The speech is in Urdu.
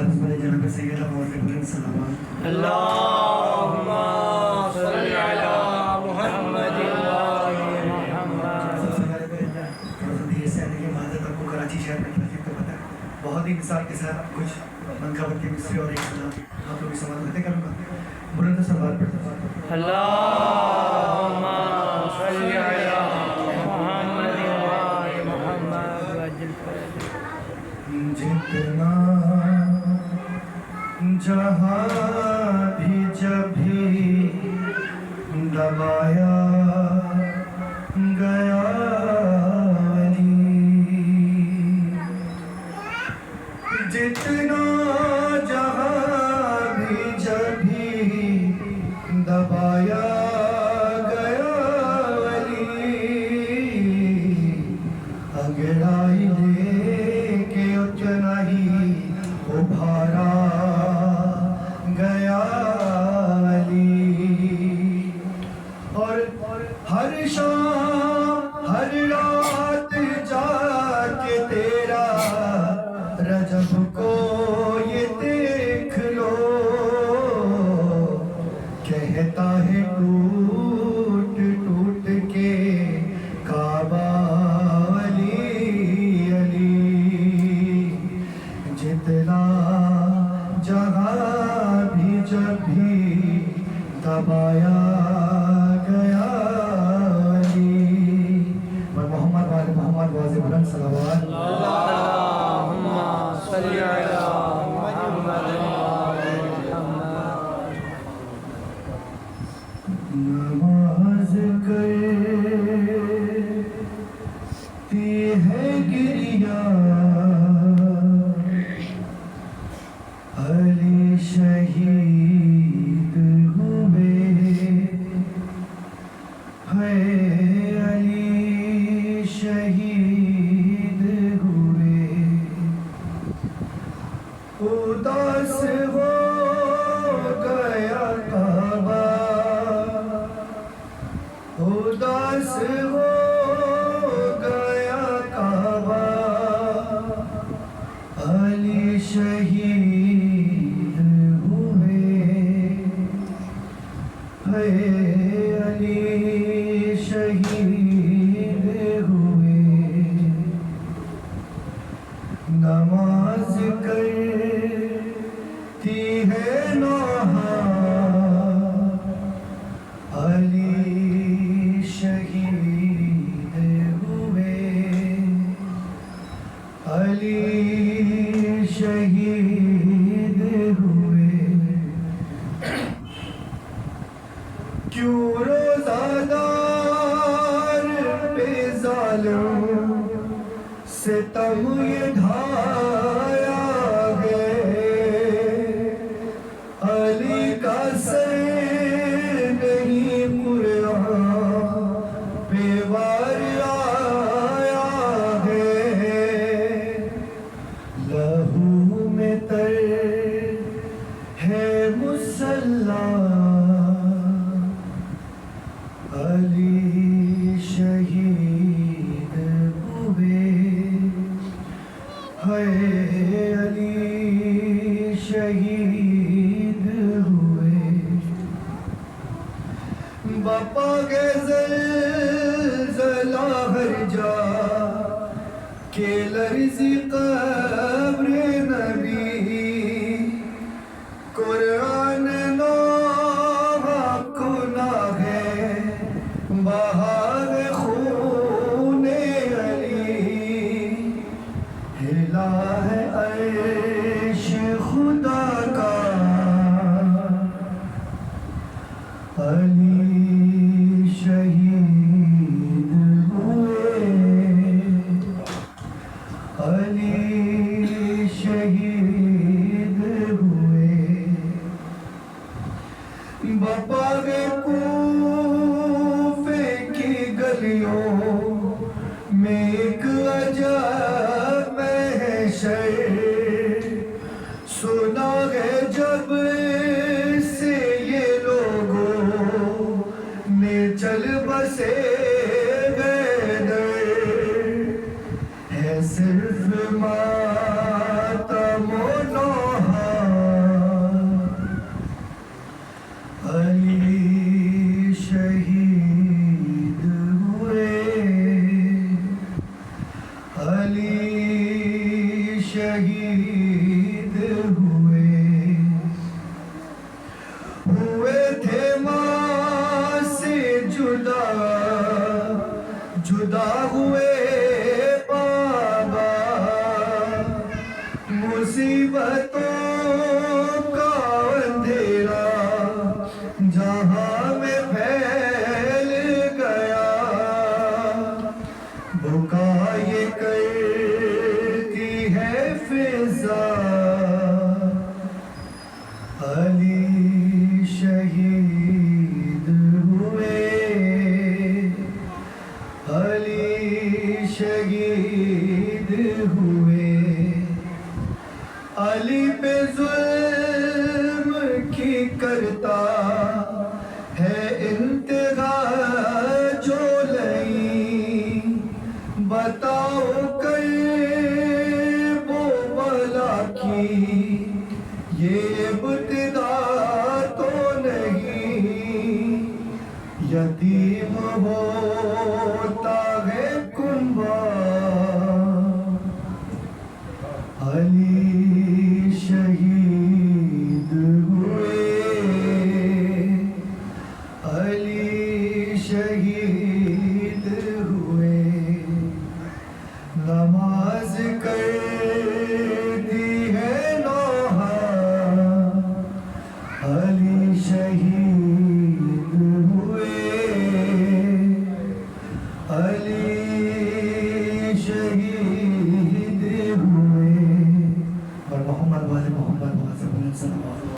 حضرت جناب سیدنا محمد صلی اللہ علیہ وسلم اللہم صلی علی محمد سب سے پہلے یہ سینے کی مہادت آپ کو کراچی شہر میں ترفیق کا پتہ ہے. بہت ہی مثال کے ساتھ کچھ منقبت کے مصری اور ایک سلام آپ لوگ سوال کرتے کروں گا. بلند سلوات پڑھتے اللہم صلی علی محمد جتنا جہاں بھی جب بھی دبایا گیا علی, جتنا جہاں بھی جب بھی دبایا گیا علی, انگڑائی لے کے اتنا ہی ابھارا گیا علی. اور ہر شام ہر رات جا کے تیرا رجب کو یہ دیکھ لو, کہتا ہے ٹوٹ ٹوٹ کے کعبہ علی علی. جتنا جہاں بھی جب بھی دبایا گیا علی. محمد والے محمد واضح بلند صلوات. اللہم صلی علی محمد نماز کرتی ہے گریا علی شہید ہوئے ہے, علی شہید ہوئے. اداس ہو گیا کعبہ, اداس ہو گیا کعبہ, علی شہید ہوئے ہے, علی شہید ہوئے. نماز کرتی ہے نوحہ علی شہید ہوئے, علی شہید ہوئے. کیوں روزہ دار پہ ظالم ستم یہ ڈھایا ہے, علی کا سر نہیں قرآن پہ وار آیا ہے. لہو میں تر ہے مسلح, علی شہید ہوئے ہے, علی شہید ہوئے. باپا کے زلزلہ ہر جا کے لرزی قبر نبی, قرآن نوح گناہ ہے بہار خون علی. ہلا ہے عرش خدا کا علی شہید ہوئے, علی شہید ہوئے. باغ کوفے کی گلیوں میں ایک عجب محشر سنا ہے جب سے یہ لوگوں نے چل بسے گئے, ہے صرف ماتم و شہید ہوئے تھے ماں سے جدا ہوئے بابا، مصیبتوں کا اندھیرا جہاں میں پھیل گیا، بکائے کرتی ہے فضا، علی شہید ہوئے، علی شہید ہوئے، علی پہ ظلم کی کرتا ہے انتہا جو لئی، بتاؤ کرب و بلا کی یہ ابتدا تو نہیں، یتیم ہوتا ہے کنبہ، علی شہید ہوئے، علی شہید ہوئے، نماز کر دی ہے نوحہ، علی شہید ہوئے، علی شہید ہوئے، اور محمد والے محمد